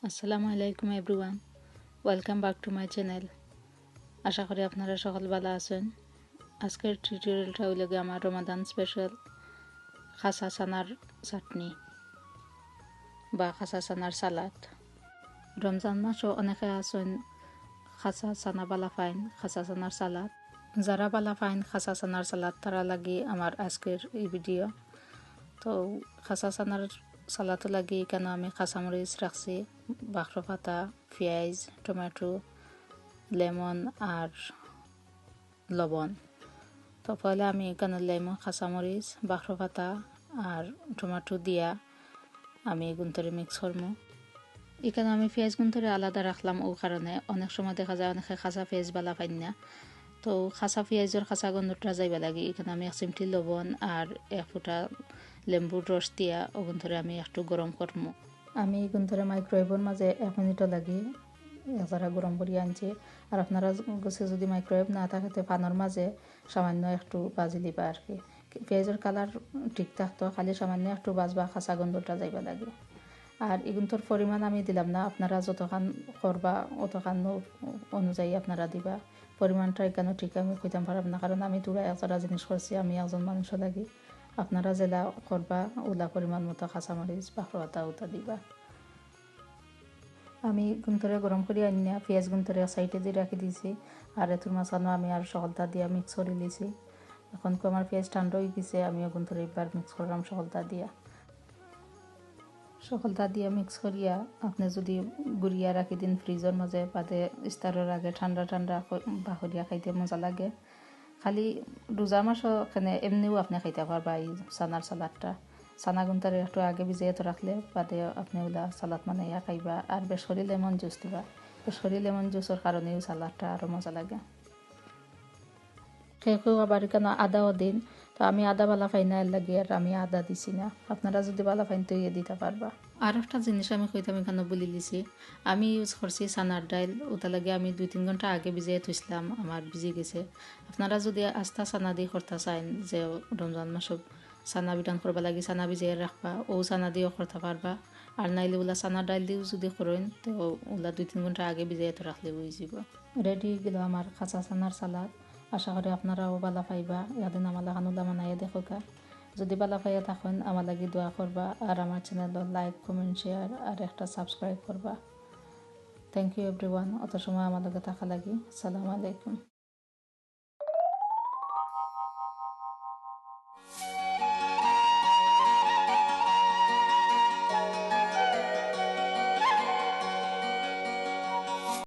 আসসালামু আলাইকুম everyone, welcome back to my channel. আশা করি আপনারা সকল ভালো আছেন। আজকের টিউটোরিয়ালটা হইল গিয়ে আমার রমাদান স্পেশাল খাসা সানার চাটনি বা খাসা সানার সালাদ। রমজান মাসও অনেকে আছেন খাসা সানা বালা ফাইন খাসা সানার সালাদ। যারা বালা ফাইন খাসা সানার সালাদ তারা লাগি আমার আজকের এই ভিডিও। তো খাসা সানার সালাদ লাগি কেন আমি কাঁচামরিচ রাখছি, বাখরো পাতা, পেঁয়াজ, টমেটো, লেমন আর লবণ। তো পয়লা আমি এখানে লেমন, কাঁচামরিচ, বাখরো পাতা আর টমেটো দিয়া আমি গুন্তরে মিক্স করবো। এখানে আমি পেঁয়াজ গুন্তরে আলাদা রাখলাম ও কারণে অনেক সময় দেখা যায় অনেকে কাঁচা পেঁয়াজ বালা পাই না, তো কাঁচা পেঁয়াজের কাঁচা গন্ধটা যাইবা লাগে। এখানে আমি 1 চিমটি লবণ আর 1 ফোঁটা লেম্বুর রস দিয়া ওগুন ধরে আমি একটু গরম করবো। আমি এগুন ধরে মাইক্রোওয়েভের মাঝে 1 মিনিটও লাগি যারা গরম করিয়া আনছে। আর আপনারা কাছে যদি মাইক্রোওয়েভ না থাকে তো পানোর মাঝে সামান্য একটু বাজি দিবা আর কি। পেঁয়াজের কালার ঠিক থাকতো, খালি সামান্য একটু বাজবা, কাঁচা গন্ধটা যাইবা লাগে। আর এগুলোর পরিমাণ আমি দিলাম না, আপনারা যতখান করবা অতখান অনুযায়ী আপনারা দিবা। পরিমাণটা এখানে ঠিক আমি কইতাম পারব না, কারণ আমি তোরা একজোড়া জিনিস করছি, আমি একজন মানুষ লাগি। আপনারা যেটা করবা ওলা পরিমাণ মতো কাঁচামরিচ বাখরো পাতা ওটা দিবা। আমি গুন্তরে গরম করে আনিয়া পেঁয়াজ গুন্তরে সাইডে দিয়ে রাখি দিয়েছি। আর এতুর মাঝখানে আমি আর সকলটা দিয়া মিক্স করে দিয়েছি। এখন আমার পেঁয়াজ ঠান্ডা হয়ে গেছে, আমিও গুন্তরে একবার মিক্স করলাম সকলটা দিয়া মিক্স করিয়া আপনি যদি গুড়িয়া রাখি দিন ফ্রিজের মাঝে, বাদে ইস্তারের আগে ঠান্ডা ঠান্ডা বাহরিয়া খাইতে মজা লাগে। খালি রোজা মাসও এখানে এমনিও আপনি খাইতে পারবা এই সানার সালাদটা। সানা গুন্তারে একটু আগে ভিজিয়ে তো রাখলে বাদে আপনি ওলা সালাদ বানাইয়া খাইবা। আর বেশ করে লেমন জুস দিবা, বেশ করে লেমন জুসের কারণেও সালাদটা আরও মজা লাগে। কেউ আবার কেন আদাও দিন, তো আমি আদা বালা ফাই না, এর লাগে আর আমি আদা দিছি না। আপনারা যদি বালা ফাইন তো ইয়ে দিতে পারবা। আর একটা জিনিস আমি কইতাম এখানে বলে দিছি, আমি ইউজ করছি চানার ডাইল। ওটা লাগে আমি 2-3 ঘন্টা আগে ভিজিয়ে থইছিলাম, আমার ভিজে গেছে। আপনারা যদি আস্তা চানা দিয়ে করতে চান, যে রমজান মাসব চানা বিটান করবা লাগে, চানা ভিজিয়ে রাখবা, ও চানা দিয়েও করতে পারবা। আর নাইলে ওলা চানা ডাইল দিয়েও যদি করেন তো ওলা 2-3 ঘন্টা আগে ভিজিয়ে তো রাখলে হয়ে যাব। রেডি গেল আমার খাসা সানার সালাদ। আশা করি আপনারাও বালা পাইবা। এদিন আমার লাগানোলা বানাইয়া দেখোকা। যদি বালা পাইয়া থাকেন আমার লাগি দোয়া করবা, আর আমার চ্যানেল লাইক, কমেন্ট, শেয়ার আর একটা সাবস্ক্রাইব করবা। থ্যাংক ইউ এভরিওয়ান, অত সময় আমার লগে থাকা লাগি। আসসালামু আলাইকুম।